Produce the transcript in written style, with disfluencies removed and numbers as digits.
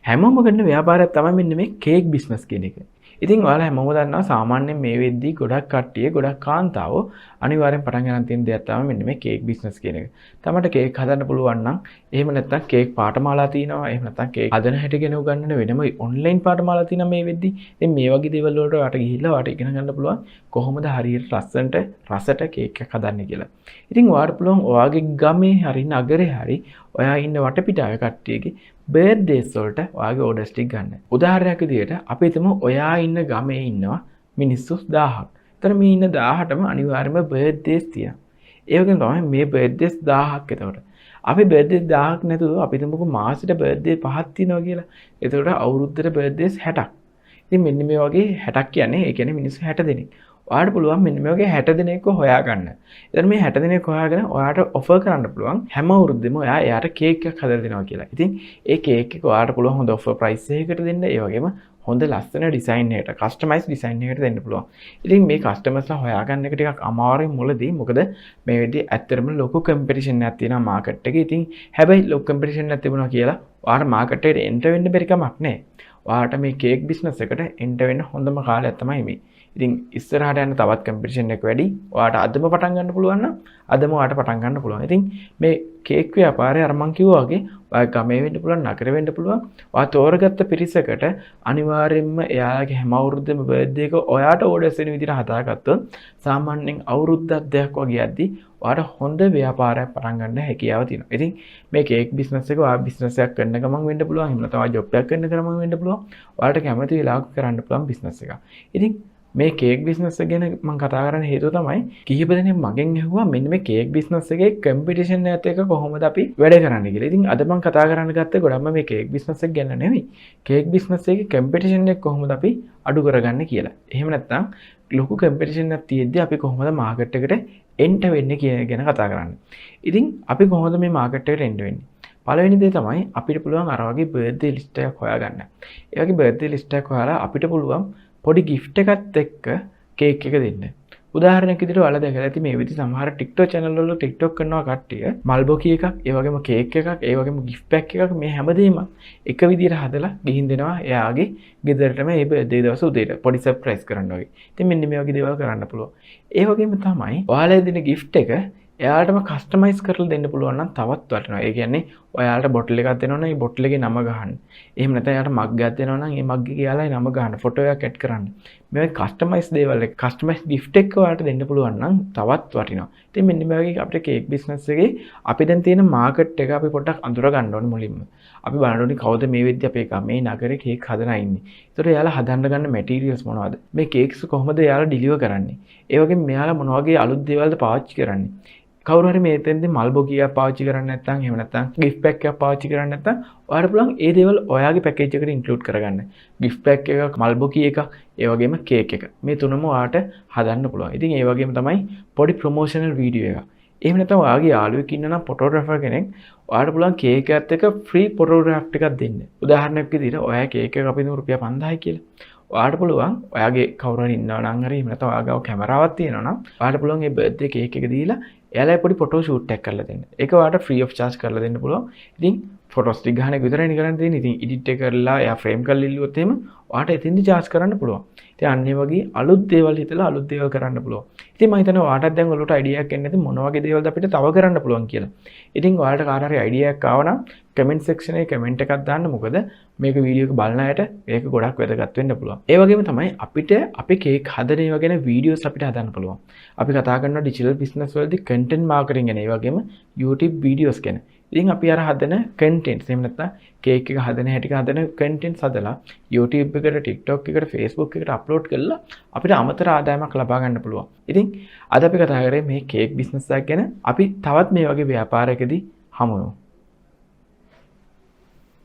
හැමෝම කරන ව්‍යාපාරයක් තමයි මෙන්න මේ කේක් බිස්නස් කියන එක. ඉතින් ඔයාලා හැමෝම දන්නවා සාමාන්‍යයෙන් මේ වෙද්දී ගොඩක් කට්ටිය ගොඩක් කාන්තාවෝ අනිවාර්යෙන් පටන් ගන්න තියෙන දෙයක් තමයි මෙන්න මේ කේක් බිස්නස් කියන එක. තමන්ට කේක් හදන්න පුළුවන් නම් එහෙම නැත්නම් කේක් පාඨමාලා තියෙනවා. එහෙම නැත්නම් කේක් හදන හැටි ගැන උගන්වන වෙනම ඔන්ලයින් පාඨමාලා තියෙනවා මේ වෙද්දී. ඉතින් මේ වගේ දේවල් වලට ඔයාලට ගිහිල්ලා ඔයාලට ඉගෙන ගන්න පුළුවන් කොහොමද හරියට ලස්සනට රසට කේක් එකක් හදන්නේ කියලා. ඉතින් ඔයාලට පුළුවන් ඔයාගේ ගමේ හරි නගරේ හරි ඔයා ඉන්න වටපිටාවේ කට්ටියගේ බර්ත්ඩේස් වලට ඔයාගේ ඕඩර්ස් ටික ගන්න. උදාහරණයක් විදිහට අපි හිතමු ඔයා ඉන්න ගමේ ඉන්නවා මිනිස්සු 1000ක්. එතන මේ ඉන්න 1000ටම අනිවාර්යයෙන්ම බර්ත්ඩේස් තියෙනවා. ඒ වගේම තමයි මේ බර්ත්ඩේස් 1000ක් එතකොට. අපි බර්ත්ඩේ 1000ක් නැතුව අපි හිතමුකෝ මාසෙට බර්ත්ඩේ 5ක් තියෙනවා කියලා. එතකොට අවුරුද්දට බර්ත්ඩේස් 60ක්. ඉතින් මෙන්න මේ වගේ 60ක් කියන්නේ ඒ කියන්නේ මිනිස්සු 60 දෙනෙක්. ඔයාලට පුළුවන් මෙන්න මේ වගේ 60 දෙනෙක්ව හොයාගන්න. එතන මේ 60 දෙනෙක් හොයාගෙන ඔයාලට ඔෆර් කරන්න පුළුවන් හැම අවුරුද්දෙම ඔයා එයාට කේක් එකක් හදලා දෙනවා කියලා. ඉතින් ඒ කේක් එක ඔයාලට පුළුවන් හොඳ ඔෆර් ප්‍රයිස් එකකට දෙන්න. ඒ වගේම හොඳ ලස්සන ඩිසයින් එකකට, කස්ටමයිස් ඩිසයින් එකකට දෙන්න පුළුවන්. ඉතින් මේ කස්ටමර්ස්ලා හොයාගන්න එක ටිකක් අමාරුයි මුලදී. මොකද මේ වෙද්දී ඇත්තටම ලොකු කම්පිටිෂන් එකක් තියෙනවා මාකට් එකේ. ඉතින් හැබැයි ලොකු කම්පිටිෂන් එකක් තිබුණා කියලා ඔයාලට මාකට් එකට එන්ටර් වෙන්න බැරි කමක් නැහැ. ඔයාලට මේ කේක් බිස්නස් එකට එන්ටර් වෙන්න හොඳම කාලයක් තමයි මේ. ඉතින් ඉස්සරහට යන තවත් කම්පිටිෂන් එක වැඩි. ඔයාලට අදම පටන් ගන්න පුළුවන් නම් අදම ඔයාලට පටන් ගන්න පුළුවන්. ඉතින් මේ කේක් ව්‍යාපාරය අර මං කිව්වා වගේ ඔයා ගමේ වෙන්න පුළුවන්, නගරේ වෙන්න පුළුවන්. ඔයා තෝරගත්ත පිරිසකට අනිවාර්යයෙන්ම එයාලගේ හැම අවුරුද්දෙම බර්ත්ඩේ එක ඔයාට ඕඩර්ස් වෙන විදිහට හදාගත්තොත් සාමාන්‍යයෙන් අවුරුද්දක් දෙකක් වගේ යද්දී ඔයාට හොඳ ව්‍යාපාරයක් පටන් ගන්න හැකියාව තියෙනවා. ඉතින් මේ කේක් බිස්නස් එක ඔයා බිස්නස් එකක් කරන ගමන් වෙන්න පුළුවන්. එහෙම නැත්නම් ඔයා ජොබ් එකක් කරන ගමන් වෙන්න පුළුවන්. ඔයාලට කැමති වෙලාවක කරන්න පුළුවන් බිස්නස් එකක්. ඉතින් මේ කේක් බිස්නස් එක ගැන මම කතා කරන්න හේතුව තමයි කිහිප දෙනෙක් මගෙන් ඇහුවා මෙන්න මේ කේක් බිස්නස් එකේ කම්පිටිෂන් එකත් එක්ක කොහොමද අපි වැඩ කරන්නේ කියලා. ඉතින් අද මම කතා කරන්න ගත්තේ ගොඩක්ම මේ කේක් බිස්නස් එක ගැන නෙවෙයි. කේක් බිස්නස් එකේ කම්පිටිෂන් එක කොහොමද අපි අඩු කරගන්නේ කියලා. එහෙම නැත්නම් ලොකු කම්පිටිෂන් එකක් තියෙද්දි අපි කොහොමද මාකට් එකට එන්ටර් වෙන්නේ කියන ගැන කතා කරන්නේ. ඉතින් අපි කොහොමද මේ මාකට් එකට එන්ටර් වෙන්නේ? පළවෙනි දේ තමයි අපිට පුළුවන් අර වගේ බර්ත්ඩේ ලිස්ට් එකක් හොයාගන්න. ඒ වගේ බර්ත්ඩේ ලිස්ට් එකක් හොයාලා අපිට පුළුවන් පොඩි gift එකත් එක්ක කේක් එක දෙන්න. උදාහරණයක් විදිහට ඔයාලා දැකලා ඇති මේ විදිහ සමහර TikTok channel වල TikTok කරනවා කට්ටිය මල්බෝකි එකක්, ඒ වගේම කේක් එකක්, ඒ වගේම gift pack එකක් මේ හැමදේම එක විදිහට හදලා ගිහින් දෙනවා එයාගේ ගෙදරටම මේ බර්ත්ඩේ දවස් උදේට පොඩි සර්ප්‍රයිස් කරන්න වගේ. ඉතින් මෙන්න මේ වගේ දේවල් කරන්න පුළුවන්. ඒ වගේම තමයි ඔයාලා දෙන gift එක එයාලටම කස්ටමයිස් කරලා දෙන්න පුළුවන් නම් තවත් වටිනවා. ඒ කියන්නේ ඔයාලට බොටල් එකක් දෙනවා නම් ඒ බොටල් එකේ නම ගහන්න. එහෙම නැත්නම් එයාට මග් එකක් දෙනවා නම් ඒ මග් එකේ එයාලයි නම ගහන්න. ෆොටෝ එකක් ඇඩ් කරන්න. මේ කස්ටමයිස් දේවල් එක කස්ටමයිස් gift එක ඔයාලට දෙන්න පුළුවන් නම් තවත් වටිනවා. ඉතින් මෙන්න මේ වගේ අපිට කේක් බිස්නස් එකේ අපි දැන් තියෙන මාකට් එක අපි පොඩ්ඩක් අඳුර ගන්න ඕනේ මුලින්ම. අපි බලන්න ඕනේ කවුද මේ වෙද්දී අපේ ගමේ නගරේ කේක් හදන අය ඉන්නේ. ඒතකොට එයාලා හදන්න ගන්න මැටීරියල්ස් මොනවද? මේ කේක්ස් කොහොමද එයාලා ඩිලිවර් කරන්නේ? ඒ වගේම මෙයාලා මොන වගේ අලුත් දේවල්ද පාවිච්චි කරන්නේ? කවුරු හරි මේතෙන්දී මල්බෝකියක් පාවිච්චි කරන්නේ නැත්නම් එහෙම නැත්නම් gift pack එකක් පාවිච්චි කරන්නේ නැත්නම් ඔයාලට පුළුවන් ඒ දේවල් ඔයාගේ පැකේජ් එකට ඉන්ක්ලූඩ් කරගන්න. gift pack එකක්, මල්බෝකි එකක්, ඒ වගේම කේක් එක. මේ තුනම ඔයාලට හදන්න පුළුවන්. ඉතින් ඒ වගේම තමයි පොඩි ප්‍රොමෝෂනල් වීඩියෝ එකක්. එහෙම නැත්නම් ඔයාගේ යාළුවෙක් ඉන්නවා නම් ෆොටෝග්‍රැෆර් කෙනෙක් ඔයාලට පුළුවන් කේක් එකත් එක්ක ෆ්‍රී ෆොටෝග්‍රාෆ් ටිකක් දෙන්න. උදාහරණයක් විදිහට ඔයා කේක් එක අපි දුන්නු රුපියල් 5000යි කියලා. ඔයාලට පුළුවන් ඔයාගේ කවුරු හරි ඉන්නවා නම් හරි එහෙම නැත්නම් ඔයාගාව කැමරාවක් තියෙනවා නම් ඔයාලට පුළුවන් මේ බර්ත්ඩේ කේක් එක දීලා එයාලා පොඩි ෆොටෝ ෂූට් එකක් කරලා දෙන්න. ඒක ඔයාලට ෆ්‍රී ඔෆ් charge කරලා දෙන්න පුළුවන්. ඉතින් ෆොටෝස් ටික ගන්න එක විතරයි කරන්න තියෙන්නේ. ඉතින් එඩිට් එක කරලා එයා ෆ්‍රේම් කරලා ඉල්ලුවොත් එහෙම ඔයාලට එතින්දි charge කරන්න පුළුවන්. ඉතින් අන්න ඒ වගේ අලුත් දේවල් හිතලා අලුත් දේවල් කරන්න පුළුවන්. ඉතින් මම හිතනවා ඔයාලටත් දැන් ඔයාලට අයිඩියා එකක් එන්නේ නැති මොන වගේ දේවල්ද අපිට තව කරන්න පුළුවන් කියලා. ඉතින් ඔයාලට කාට හරි අයිඩියා එකක් ආව නම් කමෙන්ට් සෙක්ෂන් එකේ කමෙන්ට් එකක් දාන්න. මොකද මේක වීඩියෝ එක බලන අයට මේක ගොඩක් වැදගත් වෙන්න පුළුවන්. ඒ වගේම තමයි අපිට අපේ කේක් හදන ඒවා ගැන වීඩියෝස් අපිට හදන්න පුළුවන්. අපි කතා කරනවා ඩිජිටල් බිස්නස් වලදී කන්ටෙන්ට් මාකටිං ගැන, ඒ වගේම YouTube වීඩියෝස් ගැන. ඉතින් අපි අර හදන කන්ටෙන්ට්ස් එහෙම නැත්නම් කේක් එක හදන හැටි හදන කන්ටෙන්ට්ස් හදලා YouTube එකට, TikTok එකට, Facebook එකට අප්ලෝඩ් කරලා අපිට අමතර ආදායමක් ලබා ගන්න පුළුවන්. ඉතින් අද අපි කතා කරේ මේ කේක් බිස්නස් එකක් ගැන. අපි තවත් මේ වගේ ව්‍යාපාරයකදී හමු වෙමු.